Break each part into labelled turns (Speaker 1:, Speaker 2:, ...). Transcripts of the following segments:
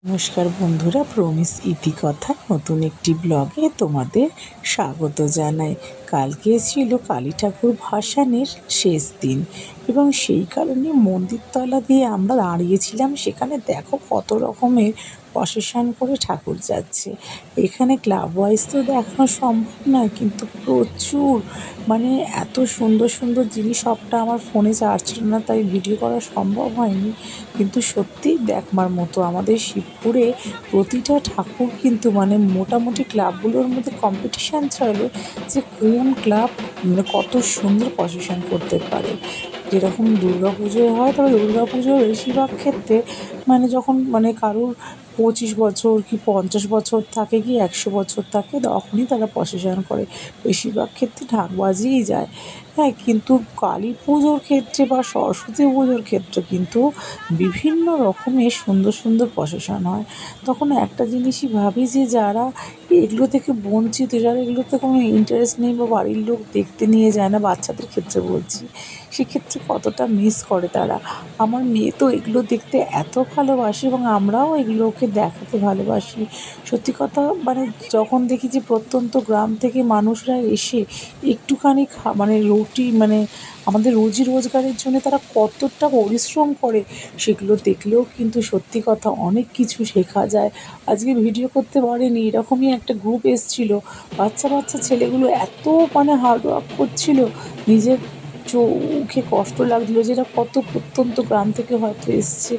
Speaker 1: নমস্কার বন্ধুরা, প্রমিস ইতিকথা নতুন একটি ব্লগে তোমাদের স্বাগত জানাই। কালকে ছিল কালী ঠাকুর ভাসানের শেষ দিন এবং সেই কারণে মন্দিরতলা দিয়ে আমরা দাঁড়িয়েছিলাম। সেখানে দেখো কত রকমের প্রসেশন করে ঠাকুর যাচ্ছে। এখানে ক্লাব ওয়াইজ তো দেখানো সম্ভব নয়, কিন্তু প্রচুর এত সুন্দর সুন্দর জিনিস, সবটা আমার ফোনে চার্জ ছিল না, তাই ভিডিও করা সম্ভব হয়নি। কিন্তু সত্যিই দেখবার মতো আমাদের শিবপুরে প্রতিটা ঠাকুর কিন্তু মোটামুটি ক্লাবগুলোর মধ্যে কম্পিটিশান চলে যে কোন ক্লাব কত সুন্দর প্রসেশন করতে পারে। যেরকম দুর্গা পুজোয় হয়, তবে দুর্গা পুজোর বেশিরভাগ ক্ষেত্রে যখন কারোর 25 বছর কি 50 বছর থাকে কি 100 বছর থাকে, তখনই তারা প্রসেশন করে। বেশিরভাগ ক্ষেত্রে ঢাক বাজিয়েই যায়। হ্যাঁ, কিন্তু কালী পুজোর ক্ষেত্রে বা সরস্বতী পুজোর ক্ষেত্রে কিন্তু বিভিন্ন রকমের সুন্দর সুন্দর প্রসেশন হয়। তখন একটা জিনিসই ভাবি যে যারা এগুলো থেকে বঞ্চিত, যারা এগুলোতে কোনো ইন্টারেস্ট নেই বা বাড়ির লোক দেখতে নিয়ে যায় না, বাচ্চাদের ক্ষেত্রে বলছি, সেক্ষেত্রে কতটা মিস করে তারা। আমার মেয়ে তো এগুলো দেখতে এত ভালোবাসে এবং আমরাও এগুলোকে দেখাতে ভালোবাসি। সত্যি কথা, যখন দেখি যে প্রত্যন্ত গ্রাম থেকে মানুষরা এসে একটুখানি রুটি আমাদের রুজি রোজগারের জন্য তারা কতটা পরিশ্রম করে, সেগুলো দেখলেও কিন্তু সত্যি কথা অনেক কিছু শেখা যায়। আজকে ভিডিও করতে পারিনি, এরকমই একটা গ্রুপ এসেছিলো, বাচ্চা বাচ্চা ছেলেগুলো এত হার্ড ওয়ার্ক করছিলো, নিজের চোখে কষ্ট লাগছিলো যে এরা কত প্রত্যন্ত গ্রাম থেকে হয়তো এসছে,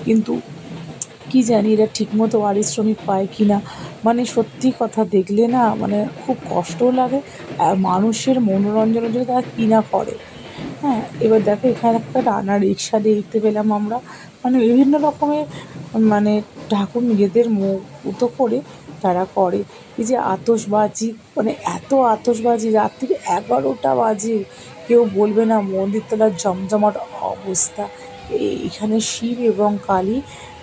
Speaker 1: কিন্তু কী জানি এরা ঠিকমতো পারিশ্রমিক পায় কি না। সত্যি কথা দেখলে না খুব কষ্টও লাগে, আর মানুষের মনোরঞ্জনের জন্য তারা কী না করে। হ্যাঁ, এবার দেখো এখানে একটা রান্না রিক্সা দেখতে পেলাম আমরা। বিভিন্ন রকমের ঠাকুর নিজেদের মতো করে তারা করে। এই যে আতশবাজি, এত আতশবাজি রাত্রির 11টা বাজে, কেউ বলবে না মন্দিরতলার জমজমাট অবস্থা। এখানে শিব এবং কালী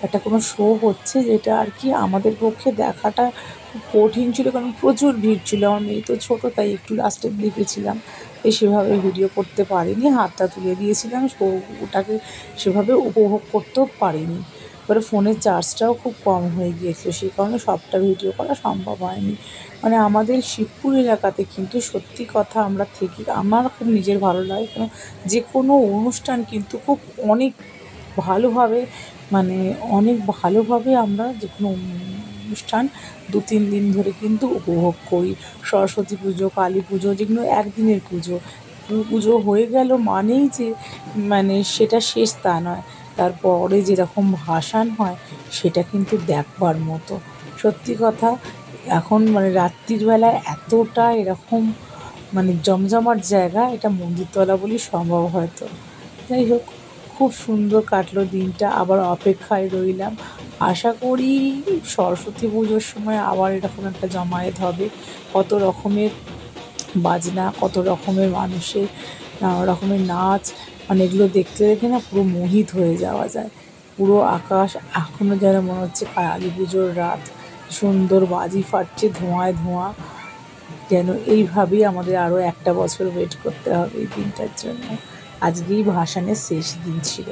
Speaker 1: একটা কোনো শো হচ্ছে, যেটা আর কি আমাদের পক্ষে দেখাটা খুব কঠিন ছিল, কারণ প্রচুর ভিড় ছিল। আমার মেয়ে তো ছোটো, তাই একটু লাস্টের দিকে ছিলাম, তাই সেভাবে ভিডিও করতে পারিনি, হাতটা তুলে দিয়েছিলাম, ওটাকে সেভাবে উপভোগ করতেও পারিনি। এবারে ফোনের চার্জটাও খুব কম হয়ে গিয়েছিলো, সেই কারণে সবটা ভিডিও করা সম্ভব হয়নি। আমাদের শিবপুর এলাকাতে কিন্তু সত্যি কথা আমরা থেকে আমার খুব নিজের ভালো লাগে, কারণ যে কোনো অনুষ্ঠান কিন্তু খুব অনেক ভালোভাবে অনেক ভালোভাবে আমরা যে কোনো অনুষ্ঠান 2-3 দিন ধরে কিন্তু উপভোগ করি। সরস্বতী পুজো, কালী পুজো, যেগুলো একদিনের পুজো, পুজো হয়ে গেল মানেই যে সেটা শেষ তা নয়, তারপরে যেরকম ভাসান হয় সেটা কিন্তু দেখবার মতো। সত্যি কথা, এখন রাত্রির বেলায় এতটা এরকম জমজমাট জায়গা, এটা মন্দিরতলা বলেই সম্ভব হয়তো। যাই হোক, খুব সুন্দর কাটলো দিনটা, আবার অপেক্ষায় রইলাম। আশা করি সরস্বতী পুজোর সময় আবার এরকম একটা জমায়েত হবে, কত রকমের বাজনা, কত রকমের মানুষের নানা রকমের নাচ, এগুলো দেখতে দেখে না পুরো মোহিত হয়ে যাওয়া যায়। পুরো আকাশ এখনও যেন মনে হচ্ছে কালী পুজোর রাত, সুন্দর বাজি ফাটছে, ধোঁয়ায় ধোঁয়া, যেন এইভাবেই আমাদের আরও একটা বছর ওয়েট করতে হবে এই দিনটার জন্য। আজকেই ভাসানের শেষ দিন ছিল।